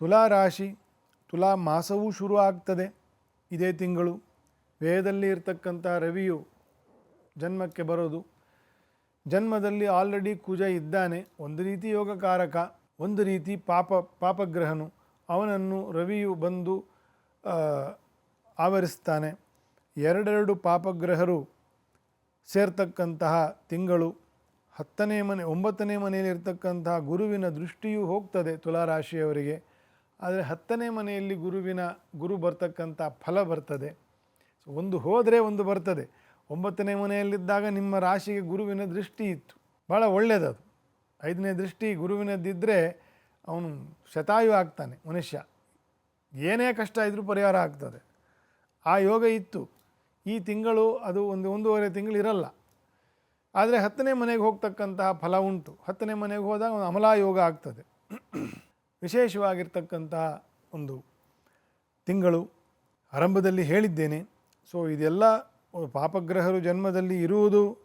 ತುಲಾ ರಾಶಿ, ತುಲಾ ಮಾಸವೂ ಶುರು ಆಗ್ತದೆ ಇದೇ ತಿಂಗಳು. ವೇದದಲ್ಲಿ ಇರ್ತಕ್ಕಂಥ ರವಿಯು ಜನ್ಮಕ್ಕೆ ಬರೋದು. ಜನ್ಮದಲ್ಲಿ ಆಲ್ರೆಡಿ ಕುಜ ಇದ್ದಾನೆ, ಒಂದು ರೀತಿ ಯೋಗಕಾರಕ, ಒಂದು ರೀತಿ ಪಾಪಗ್ರಹನು. ಅವನನ್ನು ರವಿಯು ಬಂದು ಆವರಿಸ್ತಾನೆ. ಎರಡೆರಡು ಪಾಪಗ್ರಹರು ಸೇರ್ತಕ್ಕಂತಹ ತಿಂಗಳು. 10ನೇ ಮನೆ 9ನೇ ಮನೆಯಲ್ಲಿ ಇರ್ತಕ್ಕಂತಹ ಗುರುವಿನ ದೃಷ್ಟಿಯೂ ಹೋಗ್ತದೆ ತುಲಾರಾಶಿಯವರಿಗೆ. ಆದರೆ 10ನೇ ಮನೆಯಲ್ಲಿ ಗುರು ಬರ್ತಕ್ಕಂಥ ಫಲ ಬರ್ತದೆ. ಒಂದು ಹೋದರೆ ಒಂದು ಬರ್ತದೆ. 9ನೇ ಮನೆಯಲ್ಲಿದ್ದಾಗ ನಿಮ್ಮ ರಾಶಿಗೆ ಗುರುವಿನ ದೃಷ್ಟಿ ಇತ್ತು, ಭಾಳ ಒಳ್ಳೆಯದದು. 5ನೇ ದೃಷ್ಟಿ ಗುರುವಿನದ್ದಿದ್ದರೆ ಅವನು ಶತಾಯು ಆಗ್ತಾನೆ ಮನುಷ್ಯ, ಏನೇ ಕಷ್ಟ ಇದ್ದರೂ ಪರಿಹಾರ ಆಗ್ತದೆ. ಆ ಯೋಗ ಇತ್ತು. ಈ ತಿಂಗಳು ಅದು ಒಂದೂವರೆ ತಿಂಗಳು ಇರಲ್ಲ. ಆದರೆ 10ನೇ ಮನೆಗೆ ಹೋಗ್ತಕ್ಕಂತಹ ಫಲ ಉಂಟು. 10ನೇ ಮನೆಗೆ ಹೋದಾಗ ಒಂದು ಅಮಲಾ ಯೋಗ ಆಗ್ತದೆ. ವಿಶೇಷವಾಗಿರ್ತಕ್ಕಂತಹ ಒಂದು ತಿಂಗಳು. ಆರಂಭದಲ್ಲಿ ಹೇಳಿದ್ದೇನೆ. ಸೊ ಇದೆಲ್ಲ ಪಾಪಗ್ರಹರು ಜನ್ಮದಲ್ಲಿ ಇರುವುದು